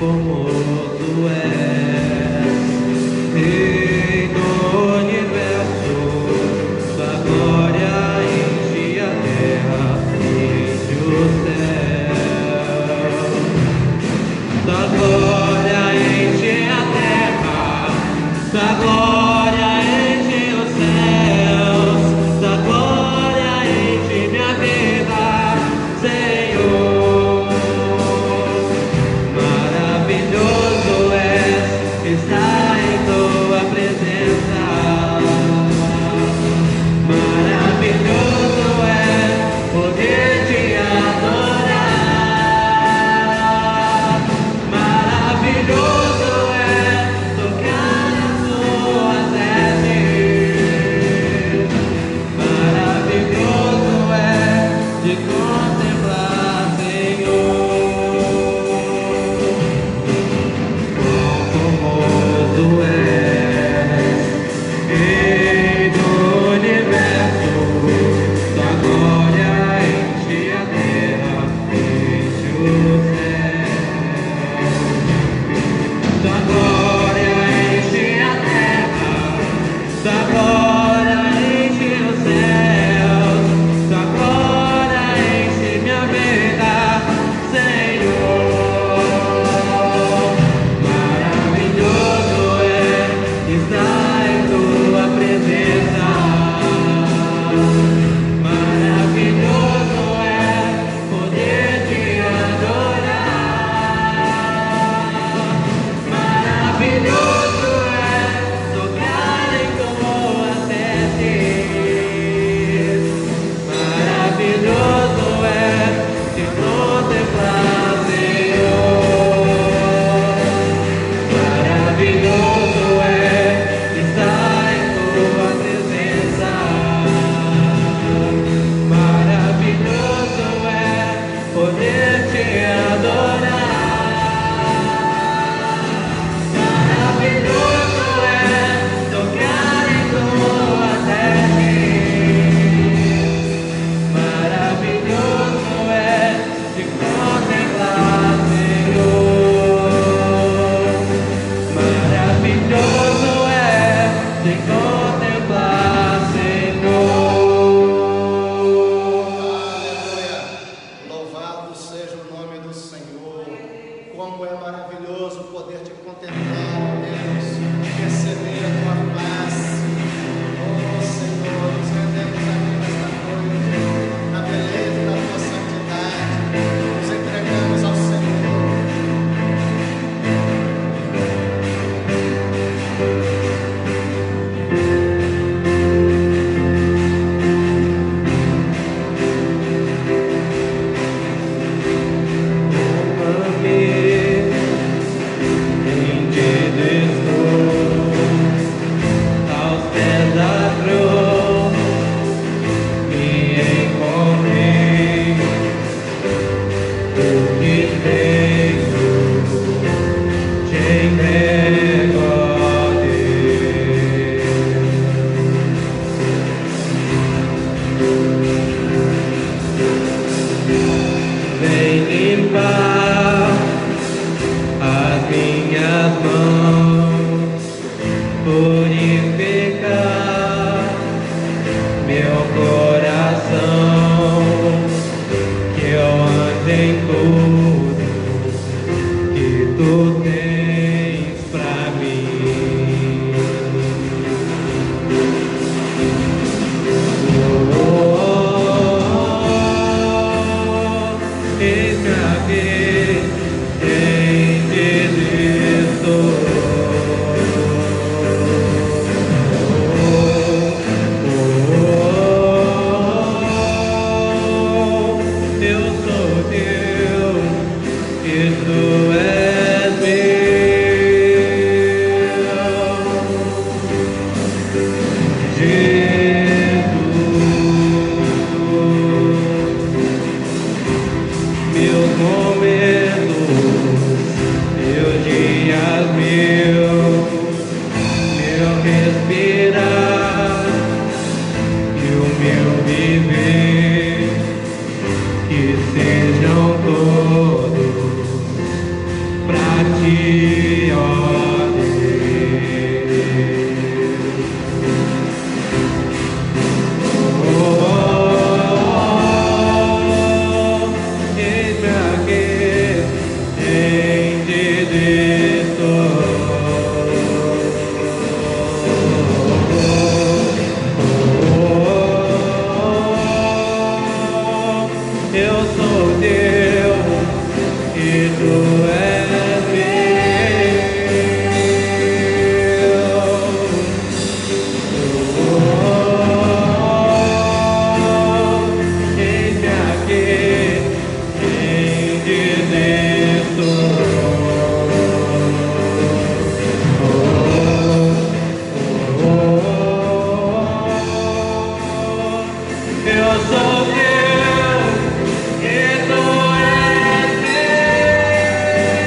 formoso és, Rei do universo, tua glória enche a terra, enche o céu. Tua glória enche a terra, tua glória enche os céus, tua glória enche minha vida, Senhor. Maravilhoso és, está em tua presença. Maravilhoso é poder te adorar. Maravilhoso é tocar as tuas vestes. Maravilhoso é te contemplar, Senhor. Quão formoso és, Rei do universo, tua glória enche a terra, enche o céu. Tua glória enche a terra, tua glória enche os céus, tua glória enche minha vida, Senhor. Maravilhoso é estar em tua presença. Maravilhoso é poder te adorar. Maravilhoso é tocar em tuas vestes. Maravilhoso é te contemplar, Senhor. Maravilhoso é estar em tua presença. Maravilhoso é poder te adorar. Maravilhoso é tocar em tuas vestes. Maravilhoso é te contemplar, Senhor. Maravilhoso é te contemplar, Senhor. Aleluia! Louvado seja o nome do Senhor. Como é maravilhoso poder te contemplar, ó Deus, receber a tua face. Oh Senhor, nos rendemos aqui nesta noite, na beleza da tua santidade, nos entregamos ao Senhor. Aos pés da cruz me encontrei, o que tenho te entrego, ó Deus. Vem limpar as minhas mãos, purificar meu coração, que eu ande em tudo que tu tens pra mim. Eis-me aqui, quem te estou. Eu sou teu e tu és meu, Jesus. Meus momentos, meus dias, meu respirar e o meu viver, que sejam todos pra ti. Eu sou teu e tu és meu.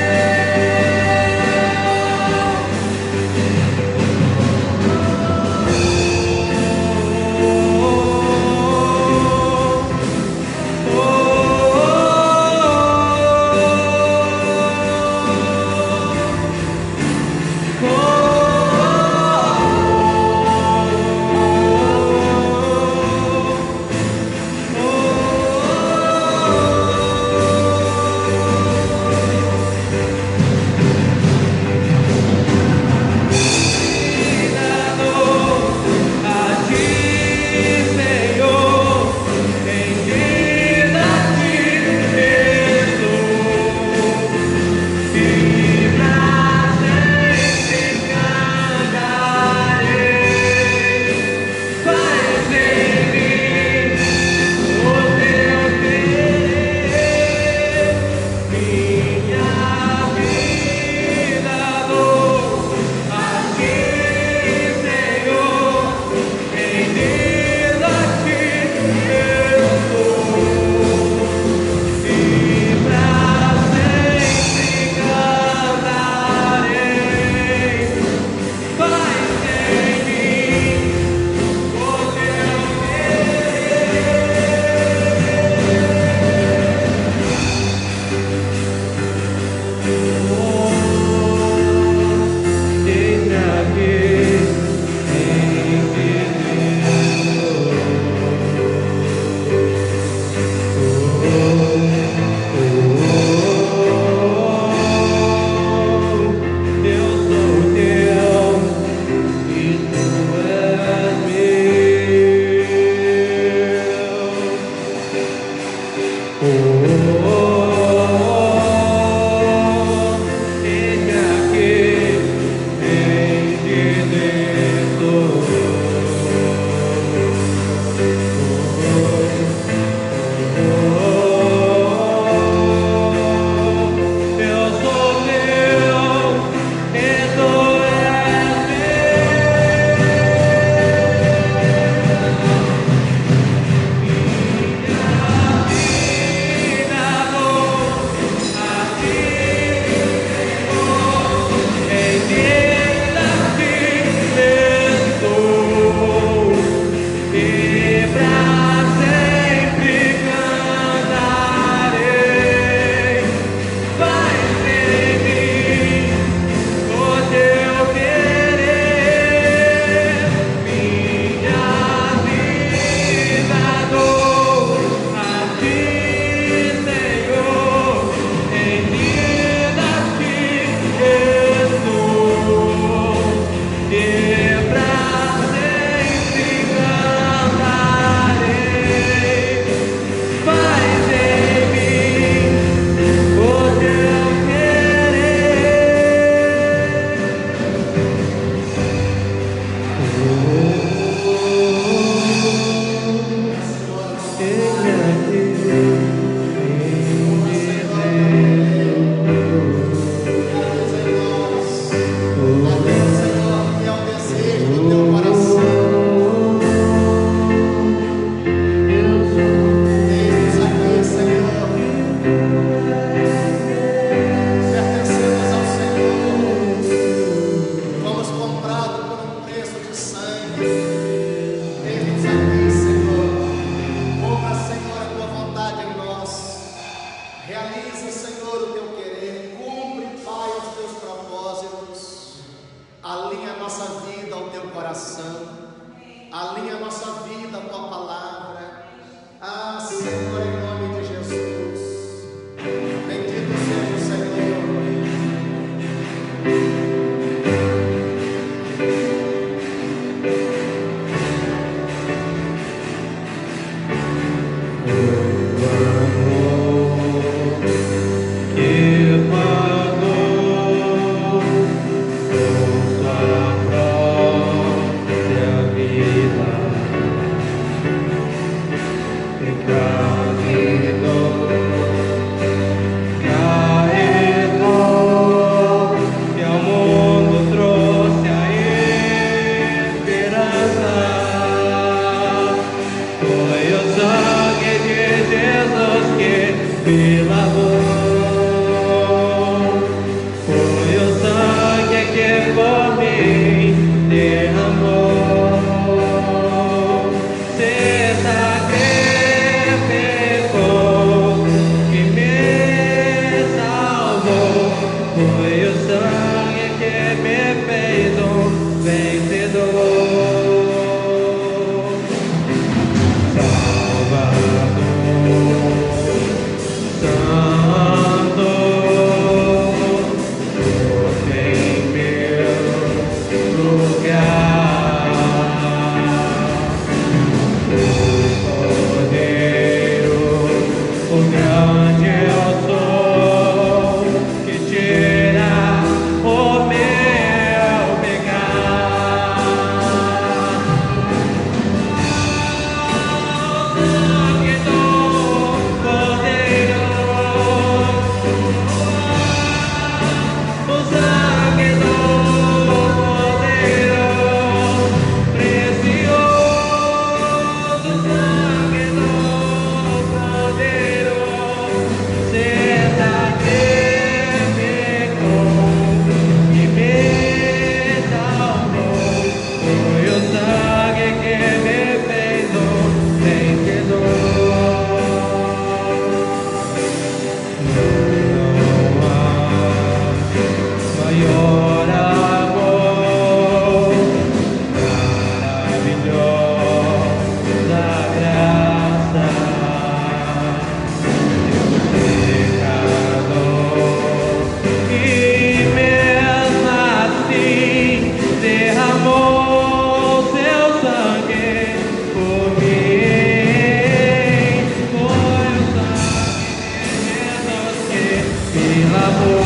me lavou.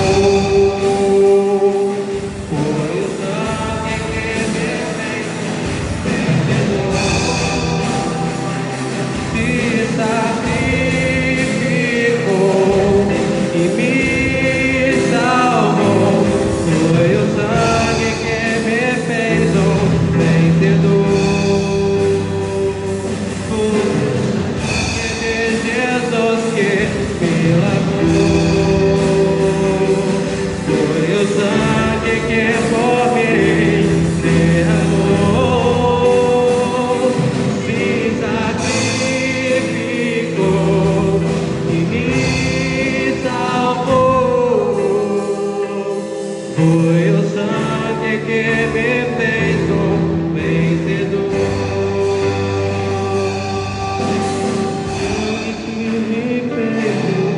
Foi o sangue que me fez vencedor. Se sacrificou e me salvou. Foi o sangue que me fez um vencedor. O sangue de Jesus que me lavou. Foi o sangue que por mim derramou. Se sacrificou e me salvou. Foi o sangue que me fez um vencedor. Sangue que me fez um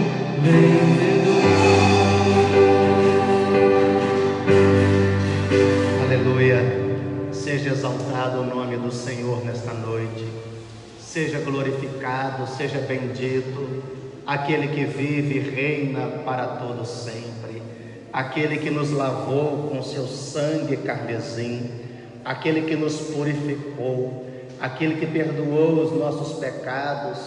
vencedor. Aleluia. Seja exaltado o nome do Senhor nesta noite. Seja glorificado, seja bendito aquele que vive e reina para todo sempre. Aquele que nos lavou com seu sangue carmesim, aquele que nos purificou, aquele que perdoou os nossos pecados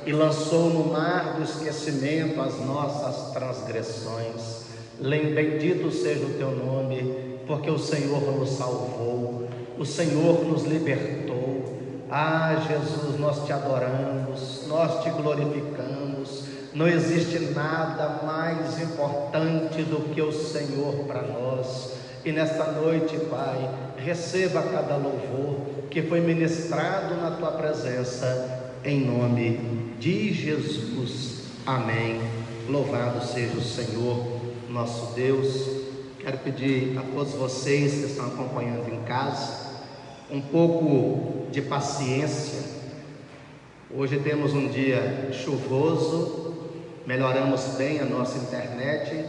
e lançou no mar do esquecimento as nossas transgressões. Bendito seja o teu nome, porque o Senhor nos salvou, o Senhor nos libertou. Ah, Jesus, nós te adoramos, nós te glorificamos. Não existe nada mais importante do que o Senhor para nós. E nesta noite, Pai, receba cada louvor que foi ministrado na Tua presença, em nome de Jesus. Amém. Louvado seja o Senhor, nosso Deus. Quero pedir a todos vocês que estão acompanhando em casa um pouco de paciência. Hoje temos um dia chuvoso. Melhoramos bem a nossa internet,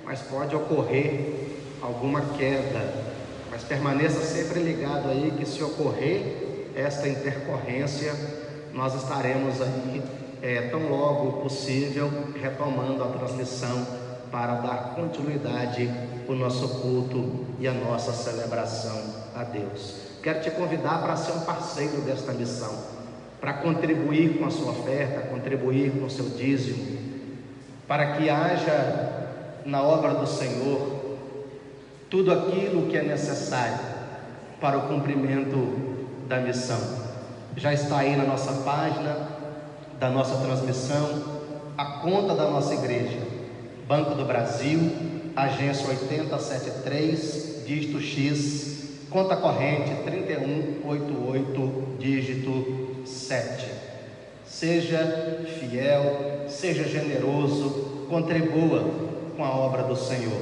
mas pode ocorrer alguma queda. Mas permaneça sempre ligado aí, que se ocorrer esta intercorrência, nós estaremos aí tão logo possível retomando a transmissão para dar continuidade ao nosso culto e a nossa celebração a Deus. Quero te convidar para ser um parceiro desta missão, para contribuir com a sua oferta, contribuir com o seu dízimo, para que haja na obra do Senhor tudo aquilo que é necessário para o cumprimento da missão. Já está aí na nossa página da nossa transmissão a conta da nossa igreja: Banco do Brasil, agência 8073, dígito X, conta corrente 3188, dígito 7. Seja fiel, seja generoso, contribua com a obra do Senhor.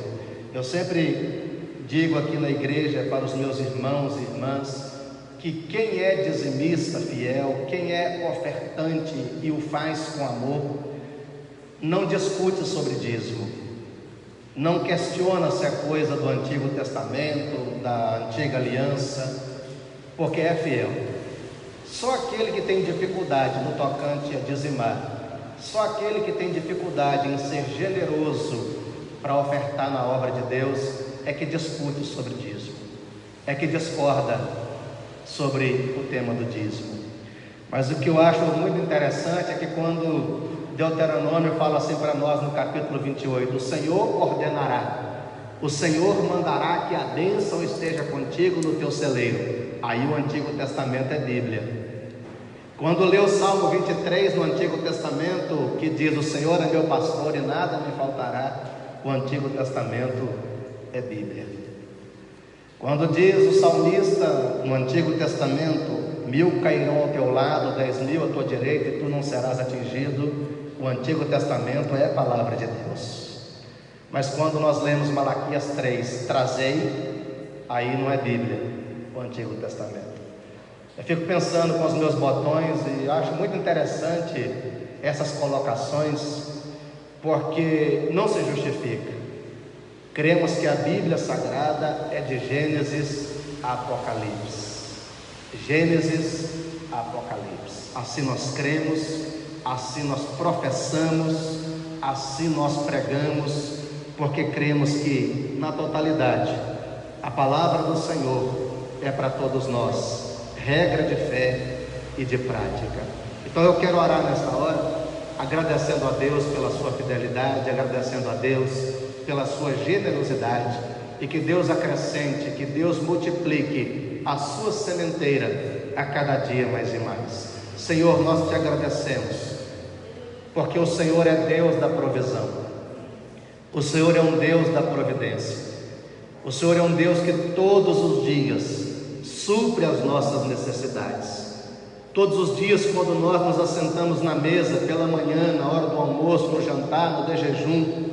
Eu sempre digo aqui na igreja para os meus irmãos e irmãs que quem é dizimista fiel, quem é ofertante e o faz com amor, não discute sobre dízimo, não questiona se é coisa do Antigo Testamento, da Antiga Aliança, porque é fiel. Só aquele que tem dificuldade no tocante a dizimar, só aquele que tem dificuldade em ser generoso para ofertar na obra de Deus é que discute sobre dízimo, é que discorda sobre o tema do dízimo. Mas o que eu acho muito interessante é que quando Deuteronômio fala assim para nós no capítulo 28, o Senhor ordenará, o Senhor mandará que a bênção esteja contigo no teu celeiro. Aí o Antigo Testamento é Bíblia. Quando lê o Salmo 23 no Antigo Testamento, que diz: o Senhor é meu pastor e nada me faltará, o Antigo Testamento é Bíblia. Quando diz o salmista no Antigo Testamento: 1000 cairão ao teu lado, 10.000 à tua direita e tu não serás atingido, o Antigo Testamento é a palavra de Deus. Mas quando nós lemos Malaquias 3, trazei, aí não é Bíblia, o Antigo Testamento. Eu fico pensando com os meus botões e acho muito interessante essas colocações, porque não se justifica. Cremos que a Bíblia Sagrada é de Gênesis a Apocalipse. Gênesis a Apocalipse. Assim nós cremos, assim nós professamos, assim nós pregamos porque cremos que, na totalidade, a palavra do Senhor é para todos nós, regra de fé e de prática. Então eu quero orar nesta hora, agradecendo a Deus pela sua fidelidade, agradecendo a Deus pela sua generosidade, e que Deus acrescente, que Deus multiplique a sua sementeira a cada dia mais e mais. Senhor, nós te agradecemos, porque o Senhor é Deus da provisão, o Senhor é um Deus da providência, o Senhor é um Deus que todos os dias supre as nossas necessidades. Todos os dias, quando nós nos assentamos na mesa, pela manhã, na hora do almoço, no jantar, no de jejum,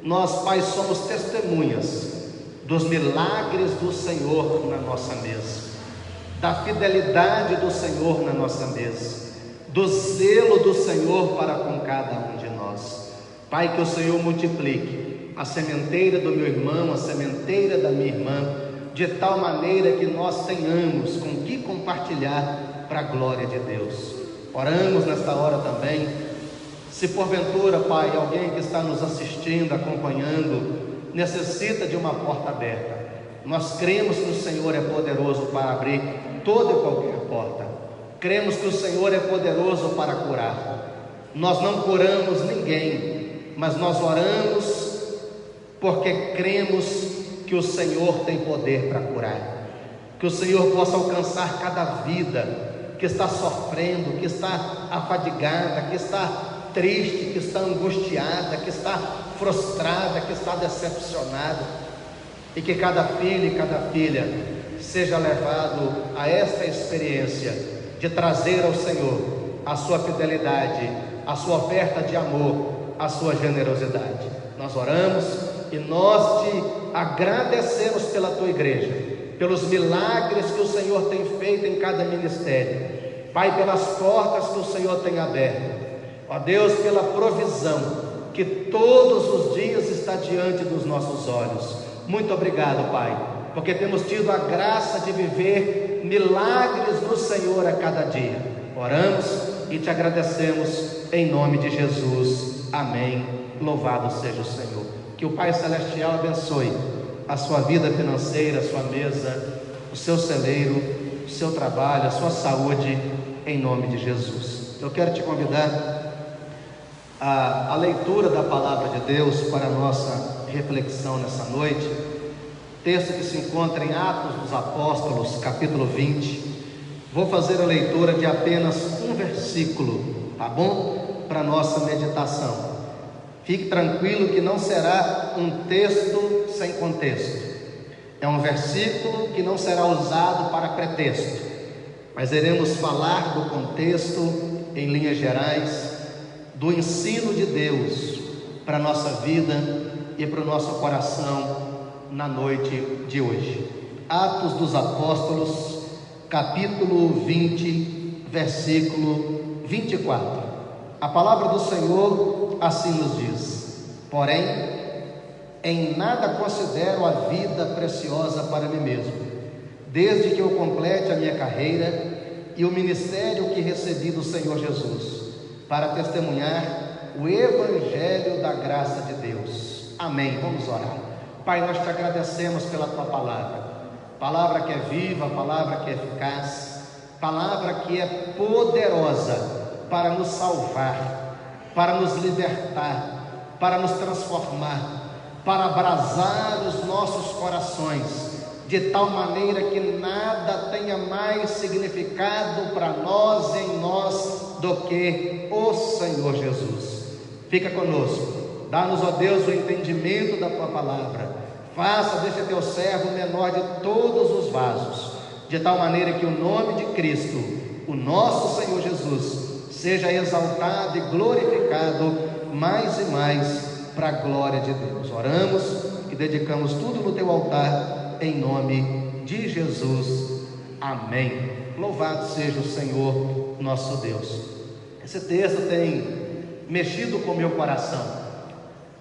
nós, Pai, somos testemunhas dos milagres do Senhor na nossa mesa, da fidelidade do Senhor na nossa mesa, do zelo do Senhor para com cada um de nós. Pai, que o Senhor multiplique a sementeira do meu irmão, a sementeira da minha irmã, de tal maneira que nós tenhamos com que compartilhar para a glória de Deus. Oramos nesta hora também, se porventura, Pai, alguém que está nos assistindo, acompanhando, necessita de uma porta aberta, nós cremos que o Senhor é poderoso para abrir toda e qualquer porta, cremos que o Senhor é poderoso para curar. Nós não curamos ninguém, mas nós oramos porque cremos que o Senhor tem poder para curar, que o Senhor possa alcançar cada vida que está sofrendo, que está afadigada, que está triste, que está angustiada, que está frustrada, que está decepcionada, e que cada filho e cada filha seja levado a esta experiência de trazer ao Senhor a sua fidelidade, a sua oferta de amor, a sua generosidade. Nós oramos e nós te agradecemos pela tua igreja, pelos milagres que o Senhor tem feito em cada ministério, Pai, pelas portas que o Senhor tem aberto, ó Deus, pela provisão que todos os dias está diante dos nossos olhos. Muito obrigado, Pai, porque temos tido a graça de viver milagres no Senhor a cada dia. Oramos e te agradecemos em nome de Jesus. Amém. Louvado seja o Senhor. Que o Pai Celestial abençoe a sua vida financeira, a sua mesa, o seu celeiro, o seu trabalho, a sua saúde, em nome de Jesus. Eu quero te convidar a leitura da palavra de Deus para a nossa reflexão nessa noite. Texto que se encontra em Atos dos Apóstolos, capítulo 20. Vou fazer a leitura de apenas um versículo, tá bom? Para a nossa meditação. Fique tranquilo que não será um texto sem contexto. É um versículo que não será usado para pretexto, mas iremos falar do contexto em linhas gerais, do ensino de Deus para a nossa vida e para o nosso coração na noite de hoje. Atos dos Apóstolos, capítulo 20, versículo 24. A palavra do Senhor assim nos diz: porém, em nada considero a vida preciosa para mim mesmo, desde que eu complete a minha carreira e o ministério que recebi do Senhor Jesus, para testemunhar o evangelho da graça de Deus. Amém. Vamos orar. Pai, nós te agradecemos pela tua palavra que é viva, palavra que é eficaz, palavra que é poderosa para nos salvar, para nos libertar, para nos transformar, para abrasar os nossos corações, de tal maneira que nada tenha mais significado para nós e em nós do que o Senhor Jesus. Fica conosco, dá-nos, ó Deus, o entendimento da tua palavra. Faça deste teu servo o menor de todos os vasos, de tal maneira que o nome de Cristo, o nosso Senhor Jesus, seja exaltado e glorificado mais e mais para a glória de Deus. Oramos e dedicamos tudo no teu altar, em nome de Jesus. Amém. Louvado seja o Senhor nosso Deus. Esse texto tem mexido com o meu coração.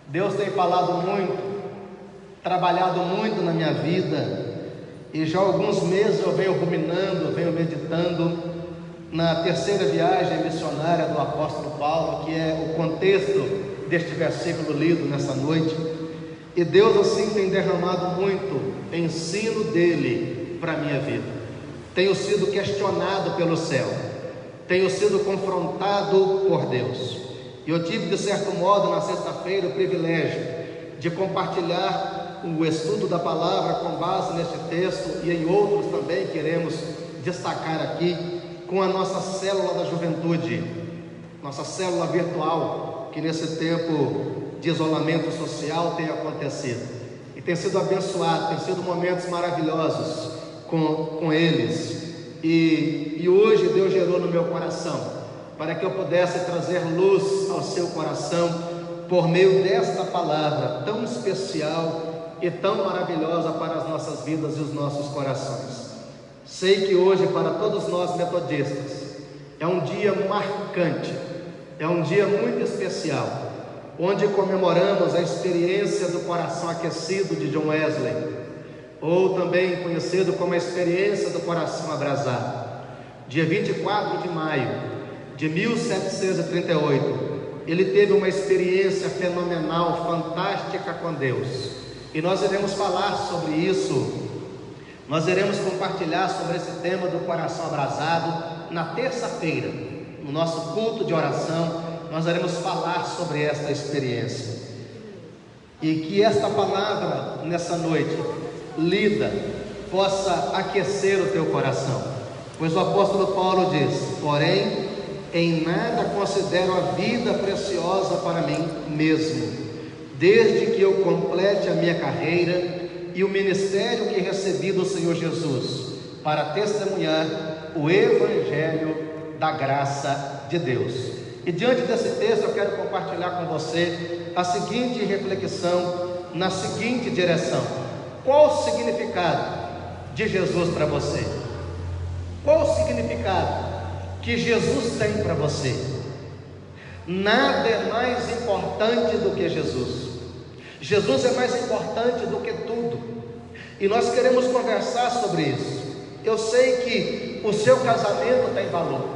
Deus tem falado muito, trabalhado muito na minha vida, e já há alguns meses eu venho ruminando, eu venho meditando na terceira viagem missionária do apóstolo Paulo, que é o contexto deste versículo lido nessa noite. E Deus assim tem derramado muito ensino dele para a minha vida. Tenho sido questionado pelo céu, tenho sido confrontado por Deus. E eu tive, de certo modo, na sexta-feira, o privilégio de compartilhar o estudo da palavra com base neste texto e em outros também que iremos destacar aqui, com a nossa célula da juventude, nossa célula virtual, que nesse tempo de isolamento social tem acontecido. E tem sido abençoado, tem sido momentos maravilhosos com eles. E hoje Deus gerou no meu coração para que eu pudesse trazer luz ao seu coração por meio desta palavra tão especial e tão maravilhosa para as nossas vidas e os nossos corações. Sei que hoje, para todos nós metodistas, é um dia marcante, é um dia muito especial, onde comemoramos a experiência do coração aquecido de John Wesley, ou também conhecido como a experiência do coração abrasado. Dia 24 de maio de 1738, ele teve uma experiência fenomenal, fantástica com Deus, e nós iremos falar sobre isso, nós iremos compartilhar sobre esse tema do coração abrasado na terça-feira, no nosso culto de oração. Nós iremos falar sobre esta experiência, e que esta palavra nessa noite lida possa aquecer o teu coração, pois o apóstolo Paulo diz: porém, em nada considero a vida preciosa para mim mesmo, desde que eu complete a minha carreira e o ministério que recebi do Senhor Jesus, para testemunhar o evangelho da graça de Deus. E diante desse texto eu quero compartilhar com você a seguinte reflexão, na seguinte direção: qual o significado de Jesus para você? Qual o significado que Jesus tem para você? Nada é mais importante do que Jesus. Jesus é mais importante do que tudo, e nós queremos conversar sobre isso. Eu sei que o seu casamento tem valor,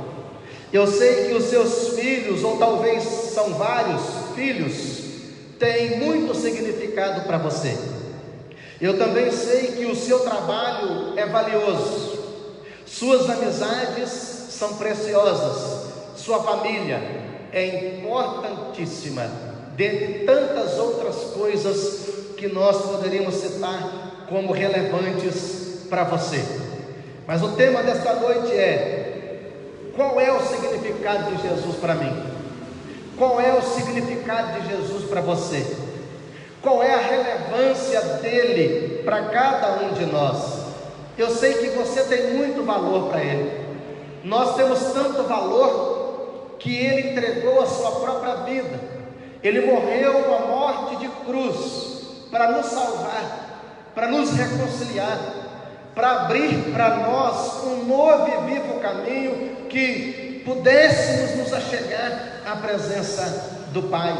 eu sei que os seus filhos, ou talvez são vários filhos, têm muito significado para você. Eu também sei que o seu trabalho é valioso, suas amizades são preciosas, sua família é importantíssima, dentre tantas outras coisas que nós poderíamos citar como relevantes para você. Mas o tema desta noite é: qual é o significado de Jesus para mim? Qual é o significado de Jesus para você? Qual é a relevância dele para cada um de nós? Eu sei que você tem muito valor para ele. Nós temos tanto valor que ele entregou a sua própria vida. Ele morreu uma morte de cruz para nos salvar, para nos reconciliar, para abrir para nós um novo e vivo caminho, que pudéssemos nos achegar à presença do Pai.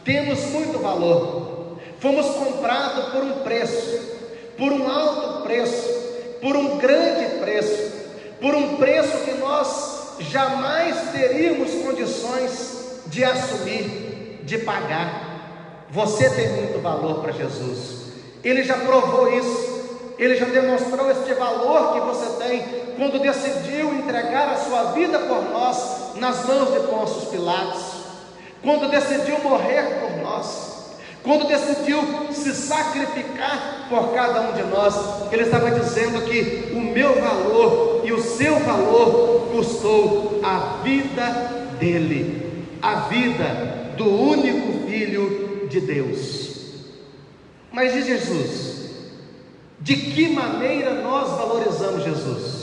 Temos muito valor. Fomos comprados por um preço, por um alto preço, por um grande preço, por um preço que nós jamais teríamos condições de assumir, de pagar. Você tem muito valor para Jesus. Ele já provou isso, ele já demonstrou este valor que você tem quando decidiu entregar a sua vida por nós nas mãos de Pôncio Pilatos, quando decidiu morrer por nós, quando decidiu se sacrificar por cada um de nós. Ele estava dizendo que o meu valor e o seu valor custou a vida dele, a vida do único Filho de Deus. Mas de Jesus, de que maneira nós valorizamos Jesus?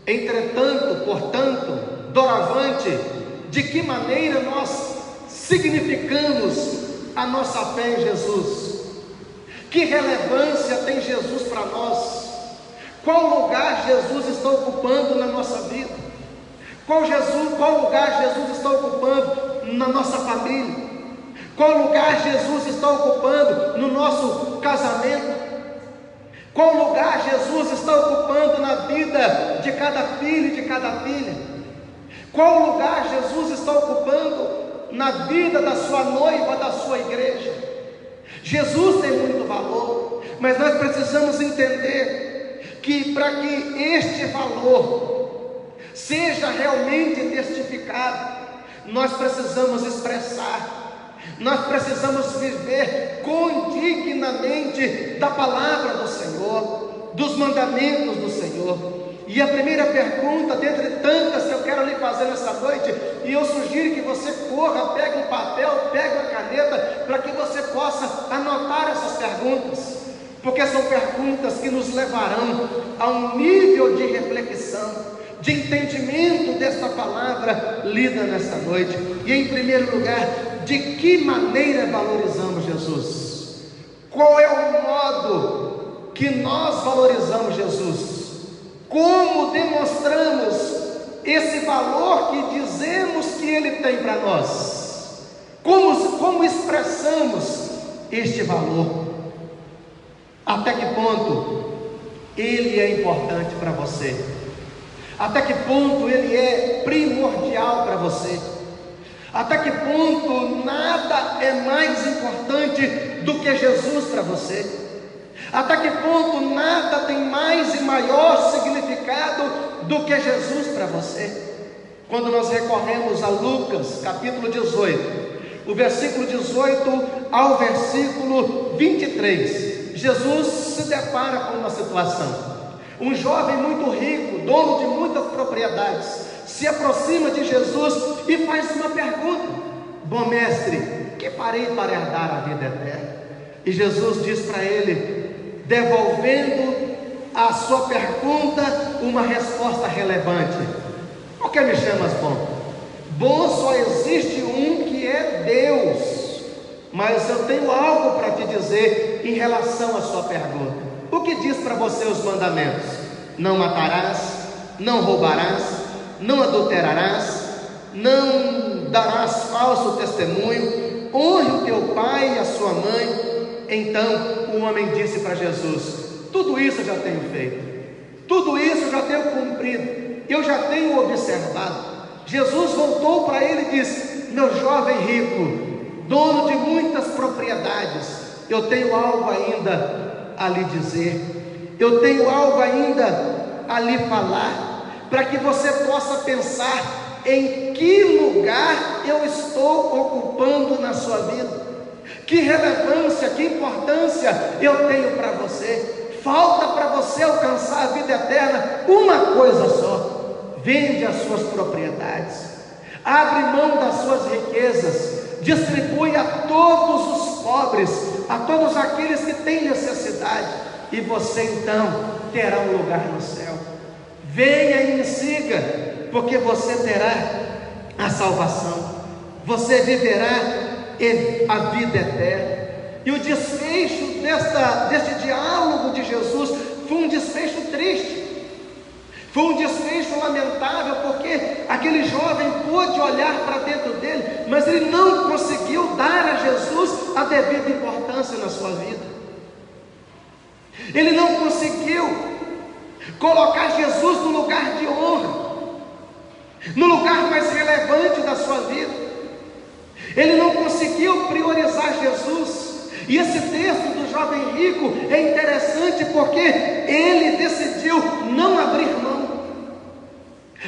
Entretanto, portanto, doravante, de que maneira nós significamos a nossa fé em Jesus? Que relevância tem Jesus para nós? Qual lugar Jesus está ocupando na nossa vida? Qual lugar Jesus está ocupando na nossa família? Qual lugar Jesus está ocupando no nosso casamento? Qual lugar Jesus está ocupando na vida de cada filho e de cada filha? Qual lugar Jesus está ocupando na vida da sua noiva, da sua igreja? Jesus tem muito valor, mas nós precisamos entender que para que este valor seja realmente testificado, nós precisamos expressar, nós precisamos viver condignamente da palavra do Senhor, dos mandamentos do Senhor. E a primeira pergunta, dentre tantas que eu quero lhe fazer nessa noite, e eu sugiro que você corra, pegue um papel, pegue uma caneta, para que você possa anotar essas perguntas, porque são perguntas que nos levarão a um nível de reflexão, de entendimento desta palavra lida nesta noite. E em primeiro lugar, de que maneira valorizamos Jesus? Qual é o modo que nós valorizamos Jesus? Como demonstramos esse valor que dizemos que Ele tem para nós? Como expressamos este valor? Até que ponto Ele é importante para você? Até que ponto Ele é primordial para você? Até que ponto nada é mais importante do que Jesus para você? Até que ponto nada tem mais e maior significado do que Jesus para você? Quando nós recorremos a Lucas capítulo 18, o versículo 18 ao versículo 23, Jesus se depara com uma situação. Um jovem muito rico, dono de muitas propriedades, se aproxima de Jesus e faz uma pergunta: bom mestre, que farei para herdar a vida eterna? E Jesus diz para ele, devolvendo a sua pergunta uma resposta relevante: por que me chamas bom? Bom só existe um, que é Deus. Mas eu tenho algo para te dizer em relação à sua pergunta. O que diz para você os mandamentos? Não matarás, não roubarás, não adulterarás, não darás falso testemunho, honre o teu pai e a sua mãe. Então o homem disse para Jesus: tudo isso eu já tenho feito, tudo isso eu já tenho cumprido, eu já tenho observado. Jesus voltou para ele e disse: meu jovem rico, dono de muitas propriedades, eu tenho algo ainda a lhe dizer, eu tenho algo ainda a lhe falar, para que você possa pensar em que lugar eu estou ocupando na sua vida, que relevância, que importância eu tenho para você. Falta para você alcançar a vida eterna uma coisa só: vende as suas propriedades, abre mão das suas riquezas, distribui a todos os pobres, a todos aqueles que têm necessidade, e você então terá um lugar no céu. Venha e me siga, porque você terá a salvação, você viverá a vida eterna. E o desfecho deste diálogo de Jesus foi um desfecho triste, foi um desfecho lamentável, porque aquele jovem pôde olhar para dentro dele, mas ele não conseguiu dar a Jesus a devida importância na sua vida. Ele não conseguiu colocar Jesus no lugar de honra, no lugar mais relevante da sua vida. Ele não conseguiu priorizar Jesus. E esse texto do jovem rico é interessante, porque ele decidiu não abrir mão.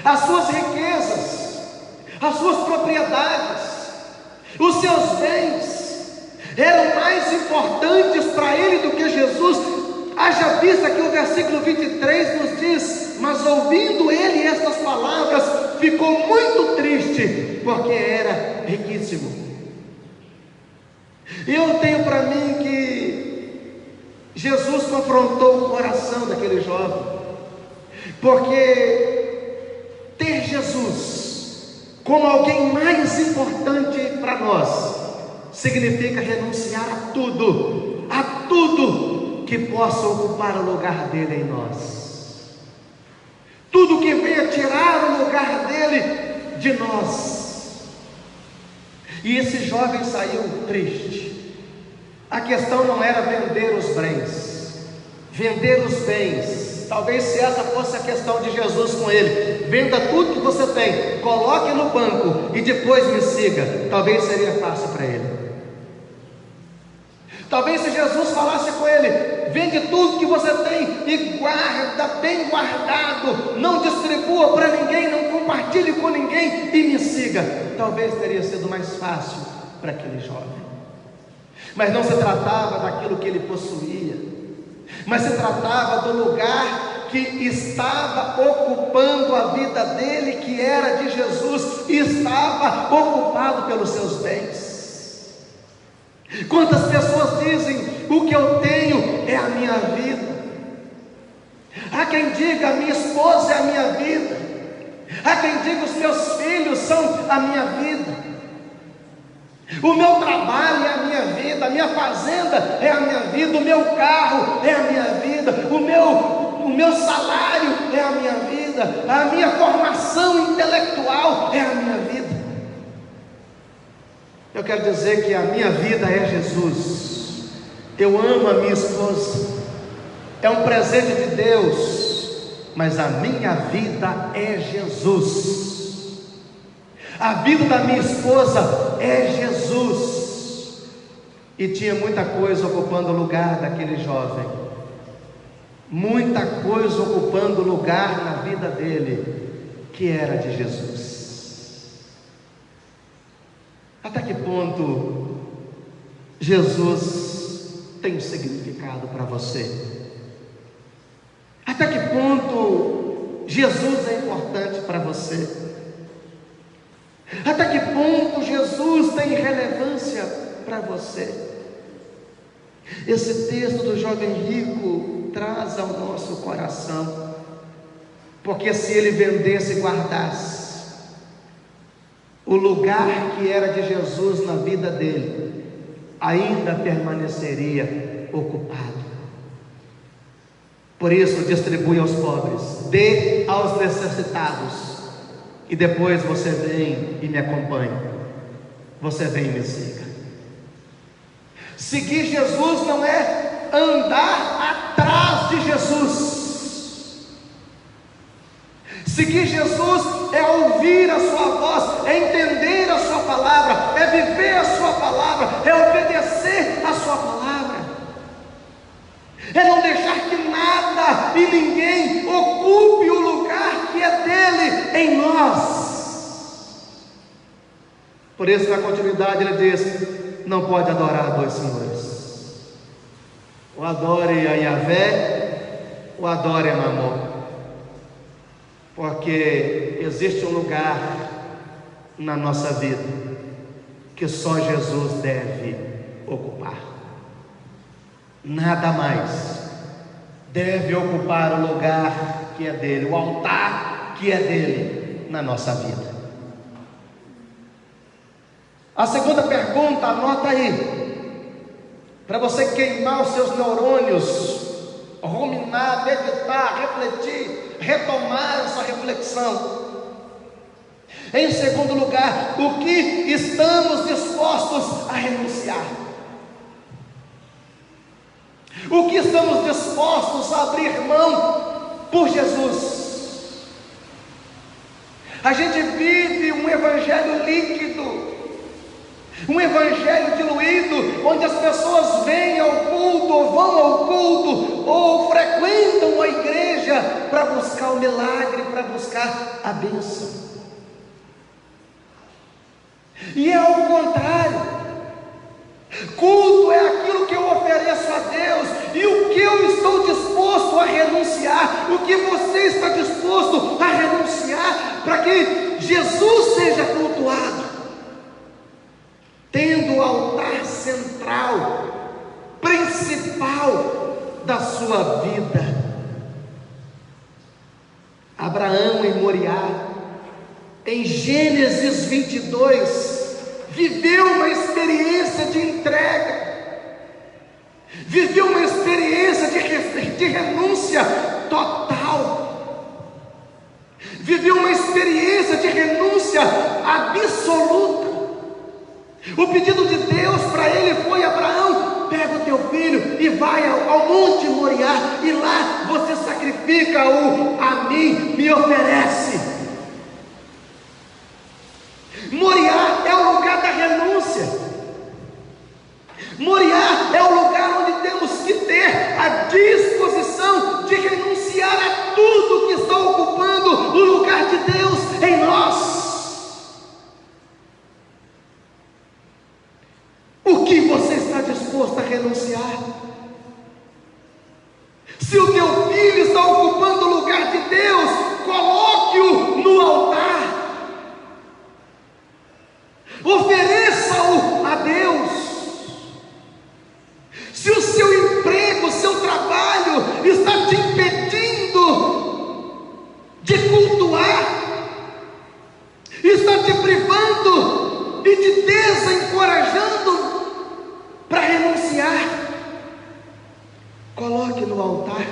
As suas riquezas, as suas propriedades, os seus bens eram mais importantes para ele do que Jesus. Haja vista que o versículo 23 nos diz: mas ouvindo ele estas palavras, ficou muito triste, porque era riquíssimo. Eu tenho para mim que Jesus confrontou o coração daquele jovem, porque ter Jesus como alguém mais importante para nós significa renunciar a tudo que possa ocupar o lugar dele em nós, tudo que venha tirar o lugar dele de nós. E esse jovem saiu triste. A questão não era vender os bens, vender os bens. Talvez se essa fosse a questão de Jesus com ele: venda tudo que você tem, coloque no banco e depois me siga. Talvez seria fácil para ele. Talvez se Jesus falasse com ele: vende tudo que você tem e guarda bem guardado, não distribua para ninguém, não compartilhe com ninguém e me siga, talvez teria sido mais fácil para aquele jovem. Mas não se tratava daquilo que ele possuía, mas se tratava do lugar que estava ocupando a vida dele, que era de Jesus, e estava ocupado pelos seus bens. Quantas pessoas dizem: o que eu tenho é a minha vida. Há quem diga: a minha esposa é a minha vida. Há quem diga: os meus filhos são a minha vida. O meu trabalho é a minha vida, a minha fazenda é a minha vida, o meu carro é a minha vida, o meu salário é a minha vida, a minha formação intelectual é a minha vida. Eu quero dizer que a minha vida é Jesus. Eu amo a minha esposa, é um presente de Deus, mas a minha vida é Jesus. A vida da minha esposa é Jesus. E tinha muita coisa ocupando o lugar daquele jovem, muita coisa ocupando o lugar na vida dele, que era de Jesus. Até que ponto Jesus tem um significado para você? Até que ponto Jesus é importante para você? Até que ponto Jesus tem relevância para você? Esse texto do jovem rico traz ao nosso coração, porque se ele vendesse e guardasse o lugar que era de Jesus na vida dele, ainda permaneceria ocupado. Por isso, distribui aos pobres, dê aos necessitados, e depois você vem e me acompanha, você vem e me siga. Seguir Jesus não é andar atrás de Jesus. Seguir Jesus é ouvir a sua voz, é entender a sua palavra, é viver a sua palavra, é obedecer a sua palavra, é não deixar que nada e ninguém ocupe o lugar que é dele em nós. Por isso, na continuidade, ele diz: não pode adorar dois senhores. Ou adore a Yahvé, ou adore a Mamon. Porque existe um lugar na nossa vida que só Jesus deve ocupar. Nada mais deve ocupar o lugar que é dele, o altar que é dele na nossa vida. A segunda pergunta, anota aí, para você queimar os seus neurônios, ruminar, meditar, refletir, retomar essa reflexão. Em segundo lugar, o que estamos dispostos a renunciar? O que estamos dispostos a abrir mão por Jesus? A gente vive um evangelho líquido, um evangelho diluído, onde as pessoas vêm ao culto, ou vão ao culto, ou frequentam a igreja para buscar o milagre, para buscar a bênção. E é ao contrário. Culto é aquilo que eu ofereço a Deus, e o que eu estou disposto a renunciar, o que você está disposto a renunciar para que Jesus seja cultuado, tendo o altar central, principal da sua vida. Abraão em Moriá, em Gênesis 22, viveu uma experiência de entrega, viveu uma experiência de renúncia total, viveu uma experiência de renúncia absoluta. O pedido de Deus para ele foi: Abraão, pega o teu filho e vai ao monte Moriá, e lá você sacrifica-o a mim, me oferece. Moriá é o lugar da renúncia. Moriá é o lugar renunciar. Se o teu filho está ocupando o lugar de Deus, coloque-o no altar, ofereça-o a Deus. Se o seu emprego, o seu trabalho está te impedindo de cultuar, está te privando e te desencorajando para renunciar, coloque no altar.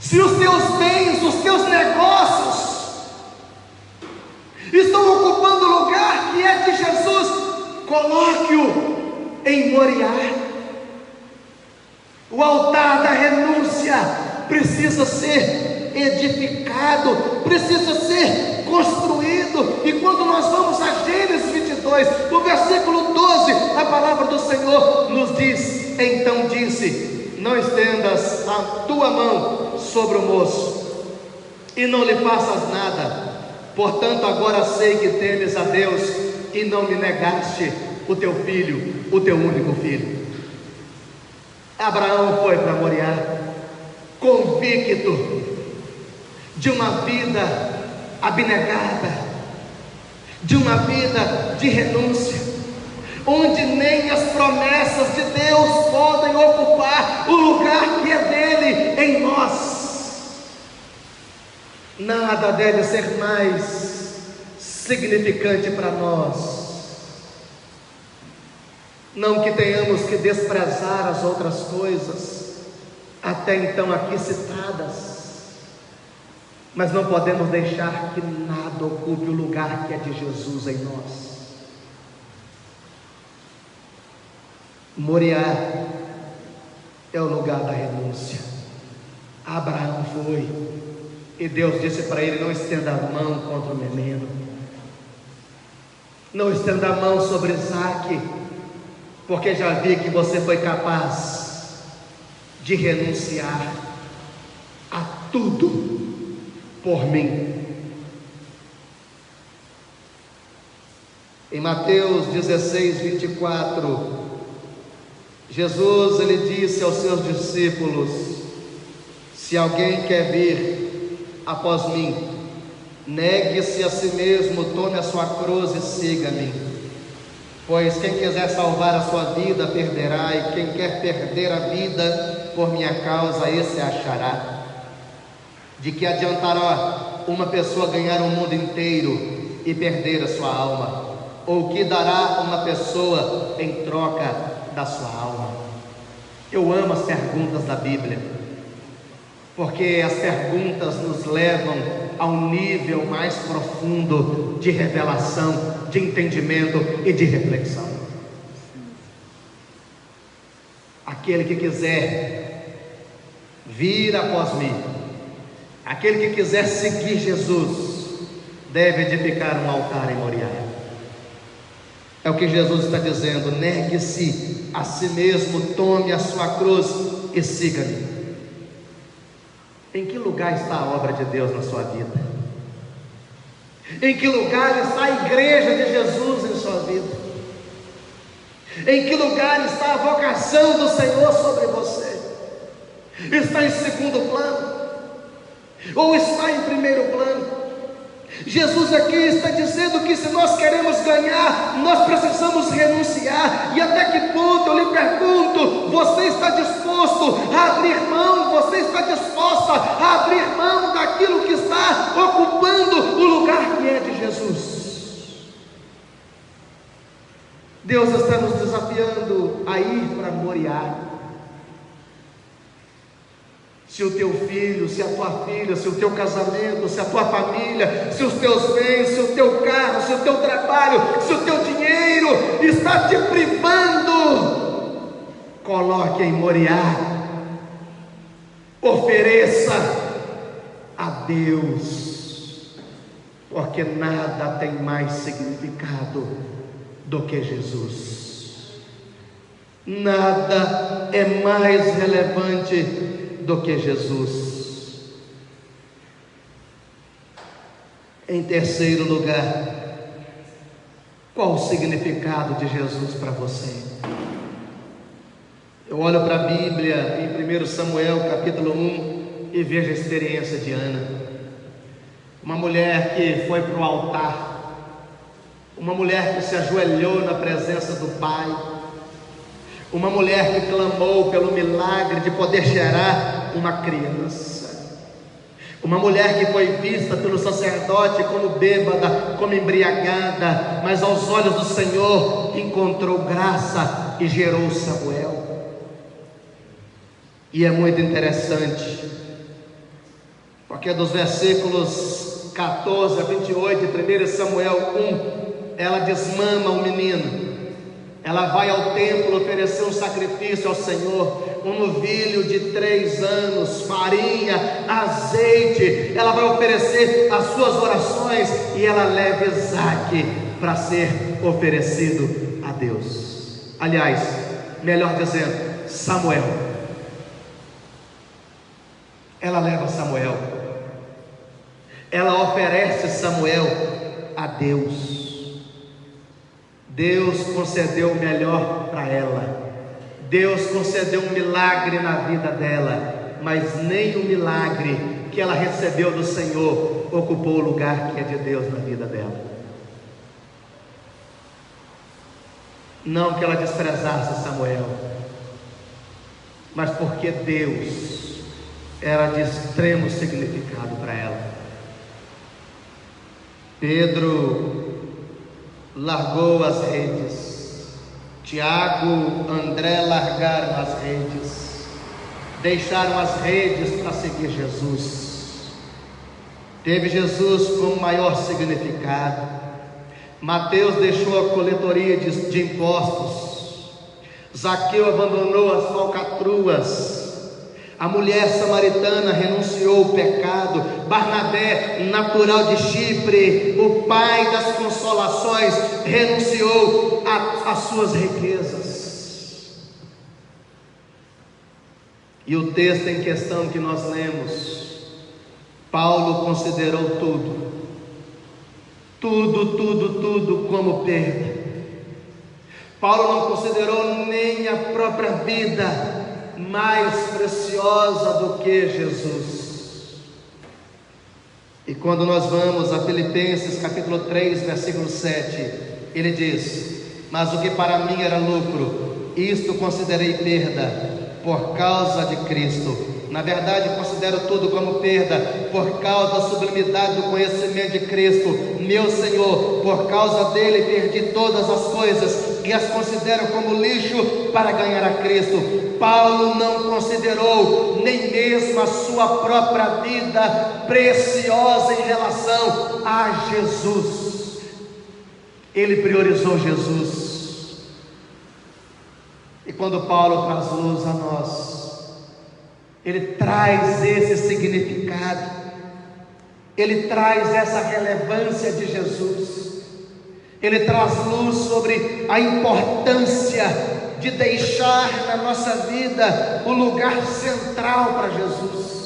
Se os teus bens, os teus negócios estão ocupando o lugar que é de Jesus, coloque-o em Moriá. O altar da renúncia precisa ser edificado, precisa ser construído. E quando nós vamos a Gênesis 22, o versículo 12, a palavra do Senhor nos diz: então disse: não estendas a tua mão sobre o moço e não lhe faças nada. Portanto, agora sei que temes a Deus e não me negaste o teu filho, o teu único filho. Abraão foi para Moriá, convicto de uma vida abnegada, de uma vida de renúncia, onde nem as promessas de Deus podem ocupar o lugar que é dele em nós. Nada deve ser mais significante para nós. Não que tenhamos que desprezar as outras coisas, até então aqui citadas, mas não podemos deixar que nada ocupe o lugar que é de Jesus em nós. Moriá é o lugar da renúncia. Abraão foi, e Deus disse para ele: não estenda a mão contra o menino, não estenda a mão sobre Isaque, porque já vi que você foi capaz de renunciar a tudo por mim. Em Mateus 16, 24, Jesus, ele disse aos seus discípulos: se alguém quer vir após mim, negue-se a si mesmo, tome a sua cruz e siga-me. Pois quem quiser salvar a sua vida, perderá, e quem quer perder a vida por minha causa, esse a achará. De que adiantará uma pessoa ganhar o mundo inteiro e perder a sua alma? Ou que dará uma pessoa em troca da sua alma? Eu amo as perguntas da Bíblia, porque as perguntas nos levam a um nível mais profundo de revelação, de entendimento e de reflexão. Aquele que quiser vir após mim, aquele que quiser seguir Jesus, deve edificar um altar em Moriá. É o que Jesus está dizendo: negue-se a si mesmo, tome a sua cruz e siga-me. Em que lugar está a obra de Deus na sua vida? Em que lugar está a igreja de Jesus em sua vida? Em que lugar está a vocação do Senhor sobre você? Está em segundo plano? Ou está em primeiro plano? Jesus aqui está dizendo que se nós queremos ganhar, nós precisamos renunciar. E até que ponto, eu lhe pergunto, você está disposto a abrir mão? Você está disposta a abrir mão daquilo que está ocupando o lugar que é de Jesus? Deus está nos desafiando a ir para Moriá. Se o teu filho, se a tua filha, se o teu casamento, se a tua família, se os teus bens, se o teu carro, se o teu trabalho, se o teu dinheiro está te privando, coloque em Moriá, ofereça a Deus, porque nada tem mais significado do que Jesus. Nada é mais relevante do que Jesus. Em terceiro lugar, qual o significado de Jesus para você? Eu olho para a Bíblia em 1 Samuel capítulo 1 e vejo a experiência de Ana, uma mulher que foi para o altar, uma mulher que se ajoelhou na presença do Pai, uma mulher que clamou pelo milagre de poder gerar uma criança, uma mulher que foi vista pelo sacerdote como bêbada, como embriagada, mas aos olhos do Senhor encontrou graça e gerou Samuel. E é muito interessante, porque dos versículos 14 a 28 de 1 Samuel 1, ela desmama o menino. Ela vai ao templo oferecer um sacrifício ao Senhor, um novilho de 3 anos, farinha, azeite. Ela vai oferecer as suas orações e ela leva Isaque para ser oferecido a Deus. Aliás, melhor dizendo, Samuel. Ela leva Samuel, ela oferece Samuel a Deus. Deus concedeu o melhor para ela, Deus concedeu um milagre na vida dela, mas nem o milagre que ela recebeu do Senhor ocupou o lugar que é de Deus na vida dela. Não que ela desprezasse Samuel, mas porque Deus era de extremo significado para ela. Pedro largou as redes, Tiago, André largaram as redes, deixaram as redes para seguir Jesus. Teve Jesus como maior significado. Mateus deixou a coletoria de impostos, Zaqueu abandonou as falcatruas, a mulher samaritana renunciou o pecado, Barnabé, natural de Chipre, o pai das consolações, renunciou às suas riquezas. E o texto em questão que nós lemos, Paulo considerou tudo como perda. Paulo não considerou nem a própria vida mais preciosa do que Jesus. E quando nós vamos a Filipenses capítulo 3 versículo 7, ele diz: mas o que para mim era lucro, isto considerei perda por causa de Cristo. Na verdade, considero tudo como perda por causa da sublimidade do conhecimento de Cristo, meu Senhor. Por causa dele perdi todas as coisas e as considero como lixo para ganhar a Cristo. Paulo não considerou nem mesmo a sua própria vida preciosa em relação a Jesus. Ele priorizou Jesus. E quando Paulo traz luz a nós, ele traz esse significado, ele traz essa relevância de Jesus, ele traz luz sobre a importância de deixar na nossa vida o lugar central para Jesus.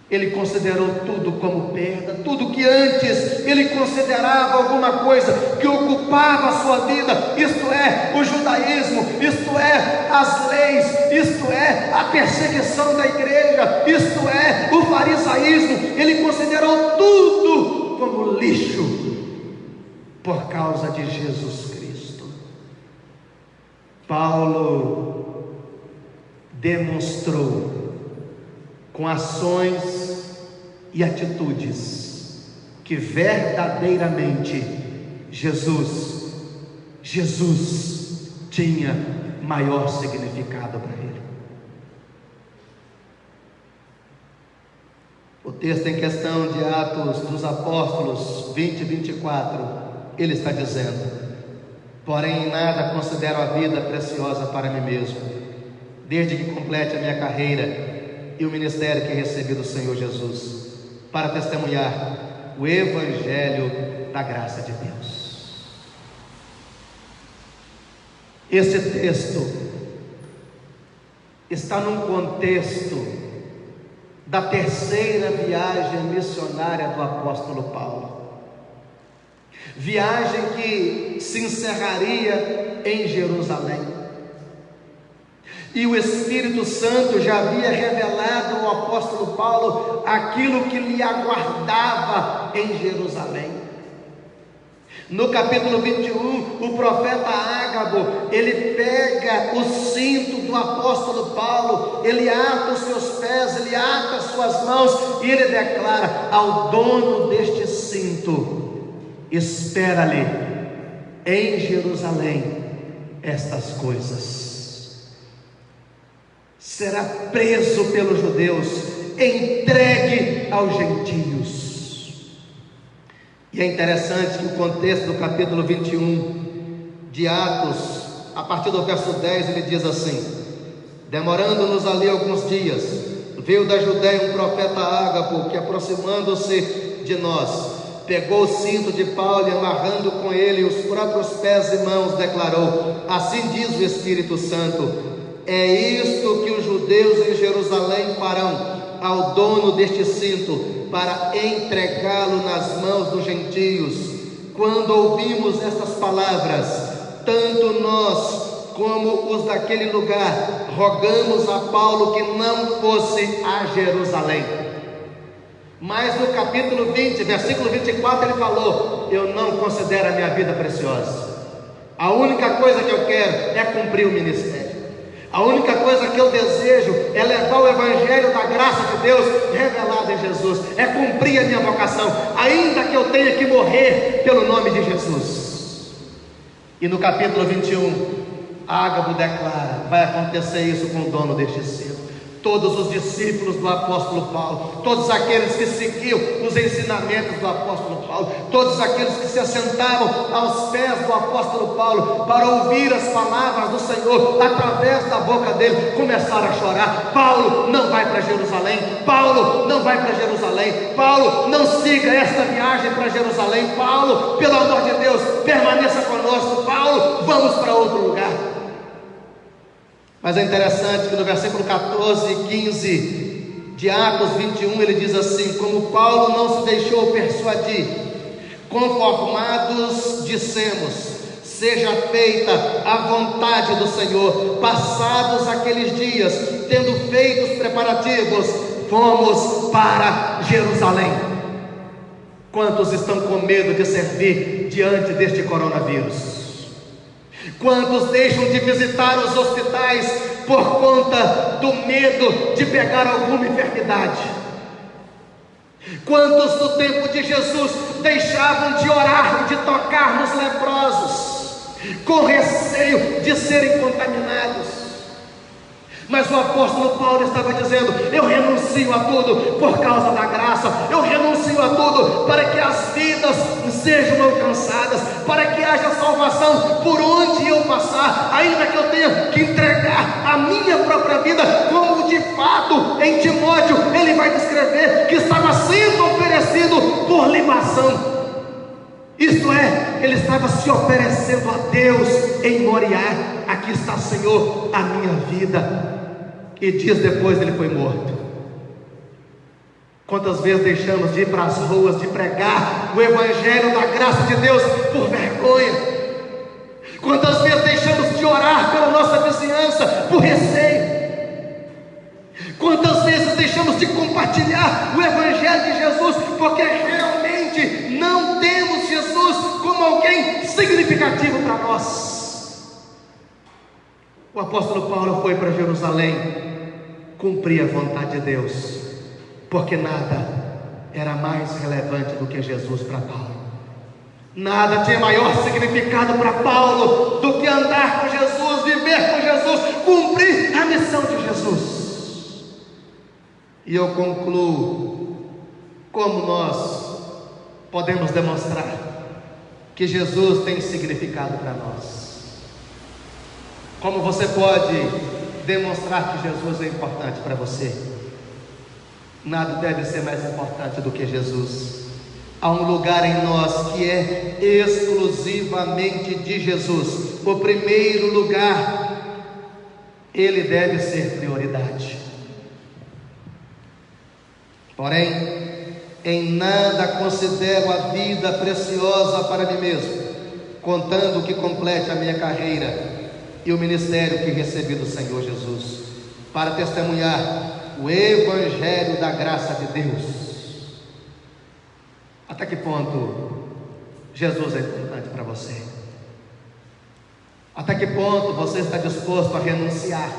Ele considerou tudo como perda, tudo que antes ele considerava alguma coisa que ocupava a sua vida, isto é, o judaísmo, isto é, as leis, isto é, a perseguição da igreja, isto é, o farisaísmo. Ele considerou tudo como lixo por causa de Jesus Cristo. Paulo demonstrou com ações e atitudes que verdadeiramente Jesus tinha maior significado para ele. O texto em questão de Atos dos Apóstolos 20 e 24, ele está dizendo: porém em nada considero a vida preciosa para mim mesmo, desde que complete a minha carreira e o ministério que recebi do Senhor Jesus, para testemunhar o Evangelho da graça de Deus. Este texto está num contexto da terceira viagem missionária do apóstolo Paulo, viagem que se encerraria em Jerusalém. e o Espírito Santo já havia revelado ao apóstolo Paulo aquilo que lhe aguardava em Jerusalém. No capítulo 21, o profeta Ágabo, ele pega o cinto do apóstolo Paulo, ele ata os seus pés, ele ata as suas mãos, e ele declara ao dono deste cinto: espera-lhe em Jerusalém estas coisas. Será preso pelos judeus, entregue aos gentios. E é interessante que o contexto do capítulo 21 de Atos, a partir do verso 10, ele diz assim: demorando-nos ali alguns dias, veio da Judéia um profeta Ágabo, que aproximando-se de nós, pegou o cinto de Paulo e amarrando com ele os próprios pés e mãos, declarou: assim diz o Espírito Santo, é isto que os judeus em Jerusalém farão ao dono deste cinto, para entregá-lo nas mãos dos gentios. Quando ouvimos estas palavras, tanto nós como os daquele lugar rogamos a Paulo que não fosse a Jerusalém. Mas no capítulo 20, versículo 24, ele falou: eu não considero a minha vida preciosa. A única coisa que eu quero é cumprir o ministério. A única coisa que eu desejo é levar o evangelho da graça de Deus revelado em Jesus, é cumprir a minha vocação, ainda que eu tenha que morrer pelo nome de Jesus. E no capítulo 21, Ágabo declara: vai acontecer isso com o dono deste cinto. Todos os discípulos do apóstolo Paulo, todos aqueles que seguiam os ensinamentos do apóstolo Paulo, todos aqueles que se assentavam aos pés do apóstolo Paulo para ouvir as palavras do Senhor através da boca dele, começaram a chorar. Paulo não vai para Jerusalém, Paulo não vai para Jerusalém, Paulo não siga esta viagem para Jerusalém, Paulo, pelo amor de Deus, permaneça conosco, Paulo, vamos para outro lugar. Mas é interessante que no versículo 14 e 15 de Atos 21, ele diz assim: como Paulo não se deixou persuadir, conformados dissemos: seja feita a vontade do Senhor. Passados aqueles dias, tendo feito os preparativos, fomos para Jerusalém. Quantos estão com medo de servir diante deste coronavírus? Quantos deixam de visitar os hospitais por conta do medo de pegar alguma enfermidade? Quantos no tempo de Jesus deixavam de orar e de tocar nos leprosos, com receio de serem contaminados? Mas o apóstolo Paulo estava dizendo: eu renuncio a tudo por causa da graça, eu renuncio a tudo para que as vidas sejam alcançadas, para que haja salvação por onde eu passar, ainda que eu tenha que entregar a minha própria vida, como de fato em Timóteo ele vai descrever que estava sendo oferecido por libação. Isto é, ele estava se oferecendo a Deus em Moriá. Aqui está, Senhor, a minha vida. E dias depois ele foi morto. Quantas vezes deixamos de ir para as ruas, de pregar o evangelho da graça de Deus por vergonha? Quantas vezes deixamos de orar pela nossa vizinhança por receio? Quantas vezes deixamos de compartilhar o evangelho de Jesus porque realmente não temos Jesus como alguém significativo para nós? O apóstolo Paulo foi para Jerusalém cumprir a vontade de Deus, porque nada era mais relevante do que Jesus para Paulo. Nada tinha maior significado para Paulo do que andar com Jesus, viver com Jesus, cumprir a missão de Jesus. E eu concluo: como nós podemos demonstrar que Jesus tem significado para nós? Como você pode demonstrar que Jesus é importante para você? Nada deve ser mais importante do que Jesus. Há um lugar em nós que é exclusivamente de Jesus. O primeiro lugar, ele deve ser prioridade. Porém, em nada considero a vida preciosa para mim mesmo, contando que complete a minha carreira e o ministério que recebi do Senhor Jesus, para testemunhar o Evangelho da graça de Deus. Até que ponto Jesus é importante para você? Até que ponto você está disposto a renunciar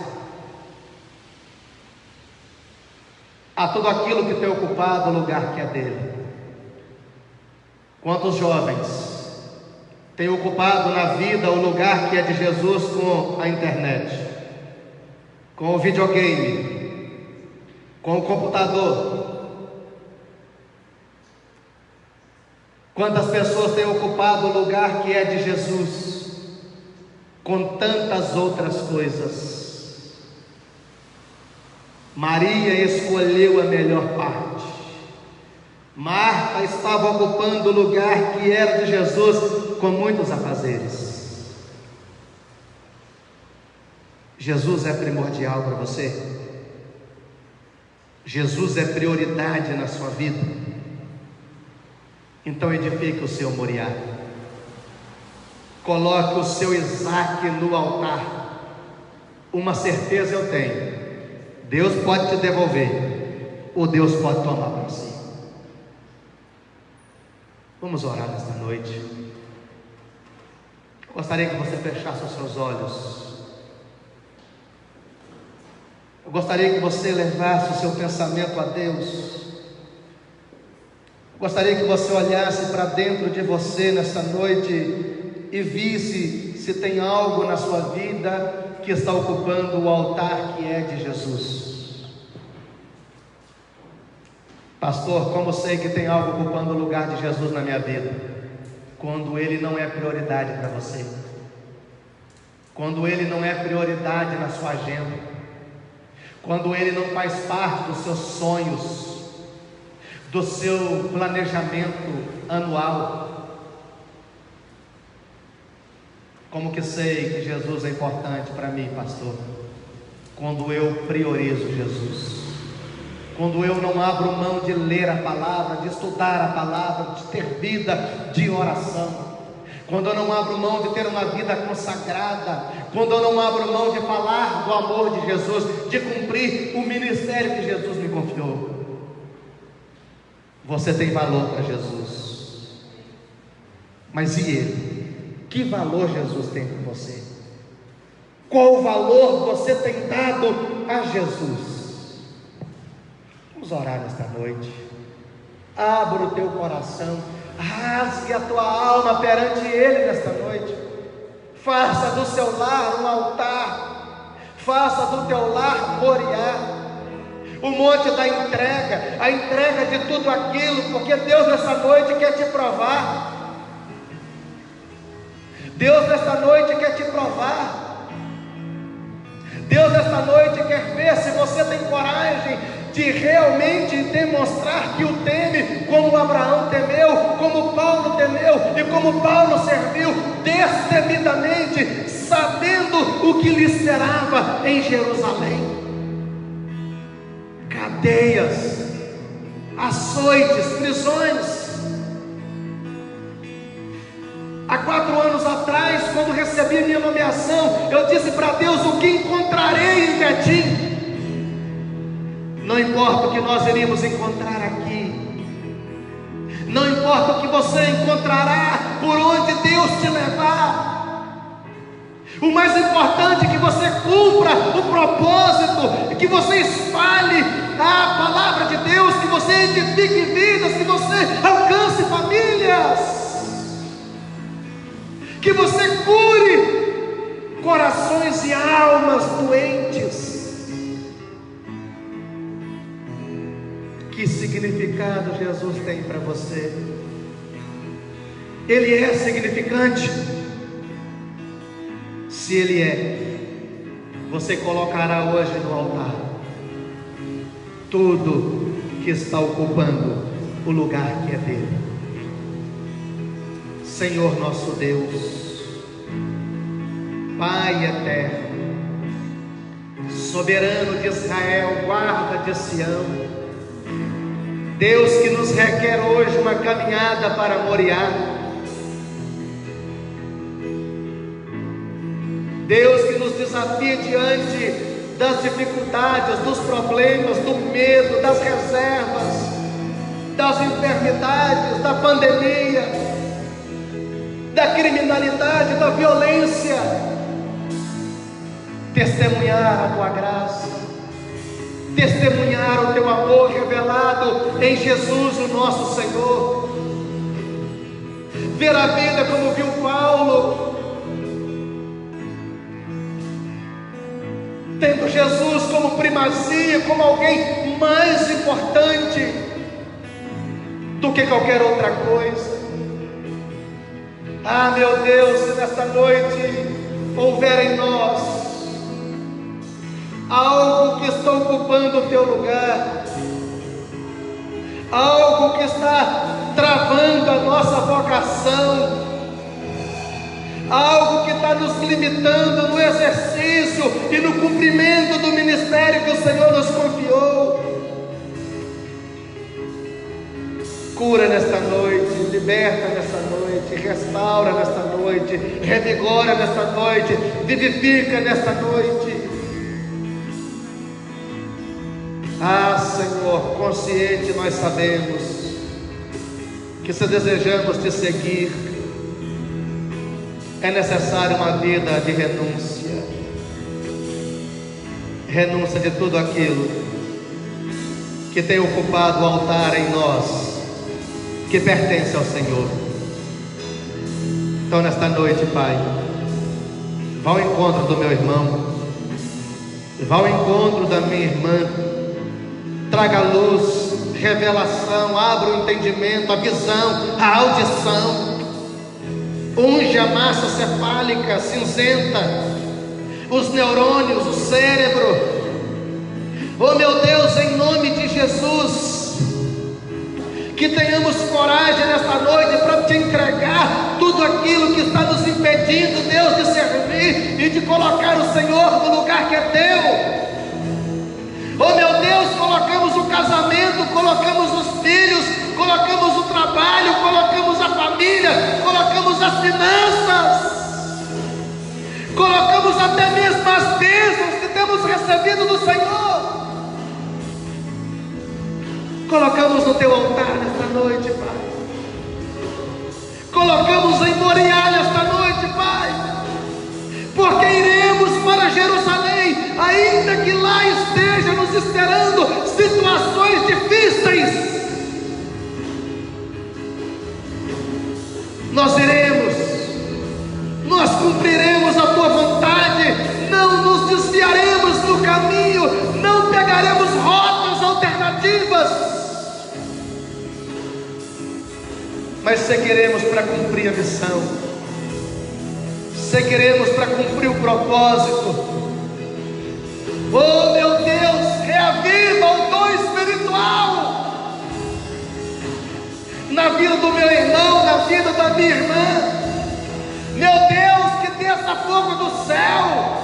a tudo aquilo que tem ocupado o lugar que é dele? Quantos jovens têm ocupado na vida o lugar que é de Jesus com a internet, com o videogame, com o computador? Quantas pessoas têm ocupado o lugar que é de Jesus com tantas outras coisas? Maria escolheu a melhor parte. Marta estava ocupando o lugar que era de Jesus com muitos afazeres. Jesus é primordial para você? Jesus é prioridade na sua vida? Então edifique o seu Moriá. Coloque o seu Isaac no altar. Uma certeza eu tenho: Deus pode te devolver, ou Deus pode tomar para si. Vamos orar nesta noite. Eu gostaria que você fechasse os seus olhos. Eu gostaria que você levasse o seu pensamento a Deus. Eu gostaria que você olhasse para dentro de você nesta noite e visse se tem algo na sua vida que está ocupando o altar que é de Jesus. Pastor, como sei que tem algo ocupando o lugar de Jesus na minha vida? Quando ele não é prioridade para você, quando ele não é prioridade na sua agenda, quando ele não faz parte dos seus sonhos, do seu planejamento anual. Como que sei que Jesus é importante para mim, pastor? Quando eu priorizo Jesus, quando eu não abro mão de ler a palavra, de estudar a palavra, de ter vida de oração, quando eu não abro mão de ter uma vida consagrada, quando eu não abro mão de falar do amor de Jesus, de cumprir o ministério que Jesus me confiou. Você tem valor para Jesus. Mas e ele? Que valor Jesus tem para você? Qual valor você tem dado a Jesus? Vamos orar nesta noite. Abra o teu coração, rasgue a tua alma perante ele nesta noite. Faça do seu lar um altar, faça do teu lar Moriá, o monte da entrega, a entrega de tudo aquilo, porque Deus nessa noite quer te provar. Deus nesta noite quer te provar. Deus nesta noite quer ver se você tem coragem de realmente demonstrar que o teme, como Abraão temeu, como Paulo temeu e como Paulo serviu destemidamente, sabendo o que lhe esperava em Jerusalém. Cadeias, açoites, prisões. Há 4 anos atrás, quando recebi minha nomeação, eu disse para Deus: o que encontrarei em Betim? Não importa o que nós iríamos encontrar aqui, não importa o que você encontrará por onde Deus te levar, o mais importante é que você cumpra o propósito, que você espalhe a palavra de Deus, que você edifique vidas, que você alcance famílias, que você cure corações e almas doentes. Que significado Jesus tem para você? Ele é significante? Se ele é, você colocará hoje no altar tudo que está ocupando o lugar que é dele. Senhor nosso Deus, Pai eterno, soberano de Israel, guarda de Sião, Deus que nos requer hoje uma caminhada para Moriá. Deus que nos desafia diante das dificuldades, dos problemas, do medo, das reservas, das enfermidades, da pandemia, da criminalidade, da violência, testemunhar a tua graça, testemunhar o teu amor revelado em Jesus, o nosso Senhor, ver a vida como viu Paulo, tendo Jesus como primazia, como alguém mais importante do que qualquer outra coisa. Ah, meu Deus, se nesta noite houver em nós algo que está ocupando o teu lugar, algo que está travando a nossa vocação, algo que está nos limitando no exercício e no cumprimento do ministério que o Senhor nos confiou, cura nesta noite, liberta nesta noite, restaura nesta noite, revigora nesta noite, vivifica nesta noite. Ah, Senhor, consciente nós sabemos que se desejamos te seguir, é necessária uma vida de renúncia, renúncia de tudo aquilo que tem ocupado o altar em nós, que pertence ao Senhor. Então nesta noite, Pai, vá ao encontro do meu irmão, vá ao encontro da minha irmã, traga luz, revelação, abra o entendimento, a visão, a audição, unge a massa cefálica cinzenta, os neurônios, o cérebro. Oh meu Deus, em nome de Jesus, que tenhamos coragem nesta noite para te entregar tudo aquilo que está nos impedindo, Deus, de servir e de colocar o Senhor no lugar que é teu. Oh meu Deus, colocamos o casamento, colocamos os filhos, colocamos o trabalho, colocamos a família, colocamos as finanças, colocamos até mesmo as bênçãos que temos recebido do Senhor, colocamos no teu altar nesta noite, Pai, colocamos em Moriá nesta noite, Pai, porque iremos para Jerusalém, ainda que lá esteja nos esperando situações difíceis, nós iremos, nós cumpriremos a tua vontade, não nos desviaremos do caminho, não pegaremos rotas alternativas, mas seguiremos para cumprir a missão, seguiremos para cumprir o propósito. Oh meu Deus, reaviva o dom espiritual na vida do meu irmão, na vida da minha irmã. Meu Deus, que desça fogo do céu,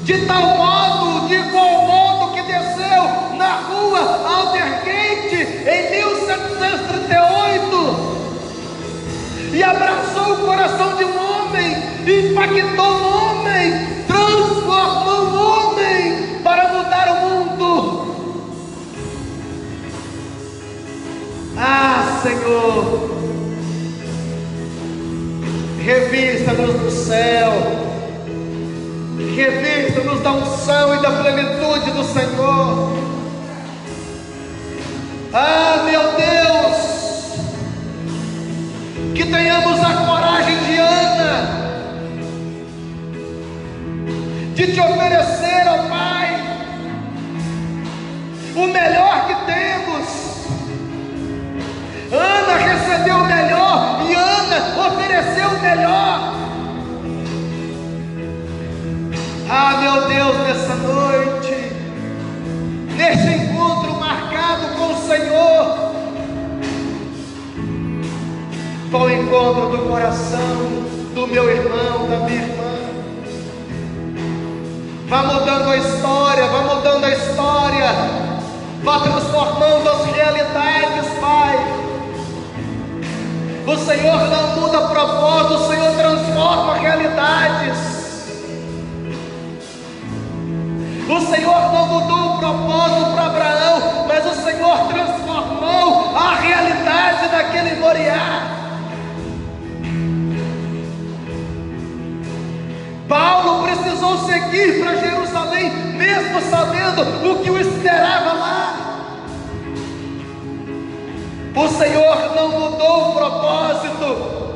de tal modo, de igual modo que desceu na rua Aldergate em 1738 e abraçou o coração de um homem, impactou o homem, transformou o homem para mudar o mundo. Ah, Senhor, revista-nos do céu, revista-nos da unção e da plenitude do Senhor. Ah, meu Deus, que tenhamos a coragem de Ana, de te oferecer, ó Pai, o melhor que temos. Ana recebeu o melhor e Ana ofereceu o melhor. Ah, meu Deus, nessa noite, neste encontro marcado com o Senhor, vá ao encontro do coração do meu irmão, da minha irmã. Vá mudando a história, vá mudando a história, vá transformando as realidades, Pai. O Senhor não muda propósito, o Senhor transforma realidades. O Senhor não mudou o propósito para Abraão, mas o Senhor transformou a realidade daquele Moriá. Paulo precisou seguir para Jerusalém, mesmo sabendo o que o esperava lá. O Senhor não mudou o propósito,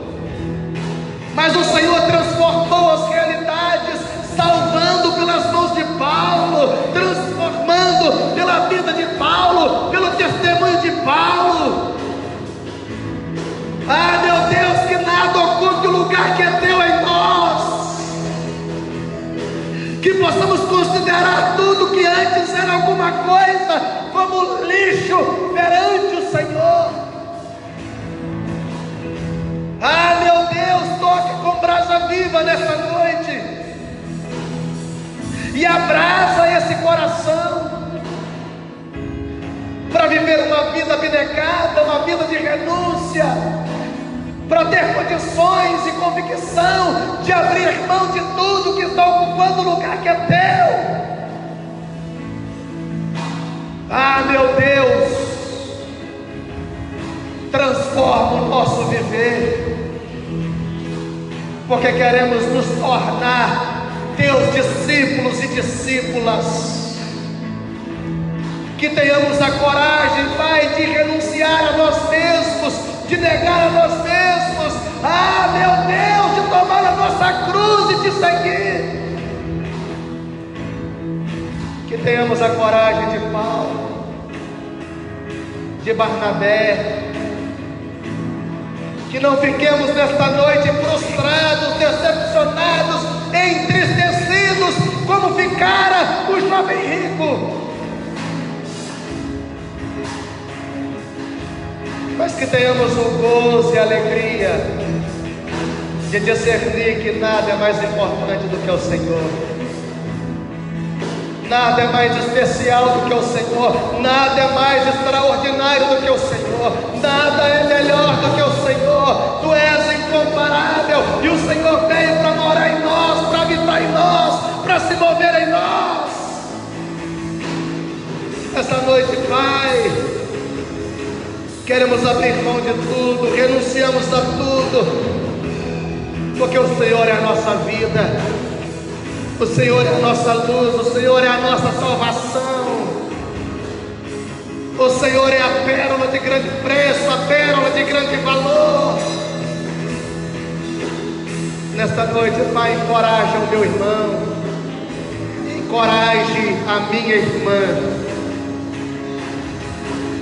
mas o Senhor transformou as realidades, salvando pelas mãos de Paulo, transformando pela vida de Paulo, pelo testemunho de Paulo. Ah, meu Deus, que nada ocupe o lugar que é teu em nós, que possamos considerar tudo que antes era alguma coisa como lixo perante o Senhor. Ah, meu Deus, toque com brasa viva nessa noite e abraça esse coração para viver uma vida abnegada, uma vida de renúncia, para ter condições e convicção de abrir mão de tudo que está ocupando o lugar que é teu. Ah, meu Deus, transforma o nosso viver, porque queremos nos tornar teus discípulos e discípulas. Que tenhamos a coragem, Pai, de renunciar a nós mesmos, de negar a nós mesmos. Ah, meu Deus, de tomar a nossa cruz e te seguir. Que tenhamos a coragem de Paulo, de Barnabé. Que não fiquemos nesta noite frustrados, decepcionados, entristecidos, como ficara o jovem rico. Mas que tenhamos o gozo e a alegria de discernir que nada é mais importante do que o Senhor. Nada é mais especial do que o Senhor, nada é mais extraordinário do que o Senhor, nada é melhor do que o Senhor. Tu és incomparável e o Senhor veio para morar em nós, para habitar em nós, para se mover em nós. Essa noite, Pai, queremos abrir mão de tudo, renunciamos a tudo, porque o Senhor é a nossa vida. O Senhor é a nossa luz, o Senhor é a nossa salvação. O Senhor é a pérola de grande preço, a pérola de grande valor. Nesta noite, Pai, encoraja o meu irmão, encoraje a minha irmã,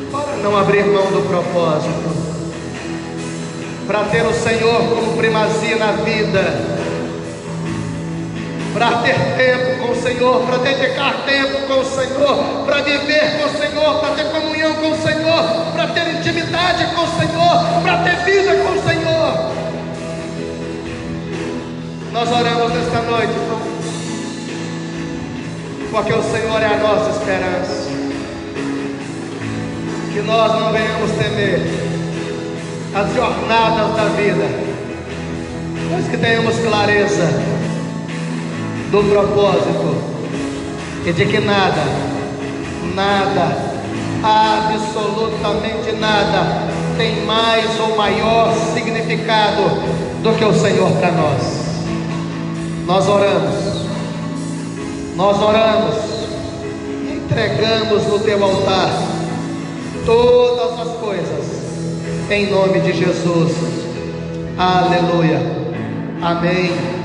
para não abrir mão do propósito, para ter o Senhor como primazia na vida, para ter tempo com o Senhor, para dedicar tempo com o Senhor, para viver com o Senhor, para ter comunhão com o Senhor, para ter intimidade com o Senhor, para ter vida com o Senhor. Nós oramos nesta noite, Pai, porque o Senhor é a nossa esperança. Que nós não venhamos temer as jornadas da vida, mas que tenhamos clareza do propósito e de que nada, absolutamente nada tem mais ou maior significado do que o Senhor para nós. Nós oramos e entregamos no teu altar todas as coisas em nome de Jesus. Aleluia. Amém.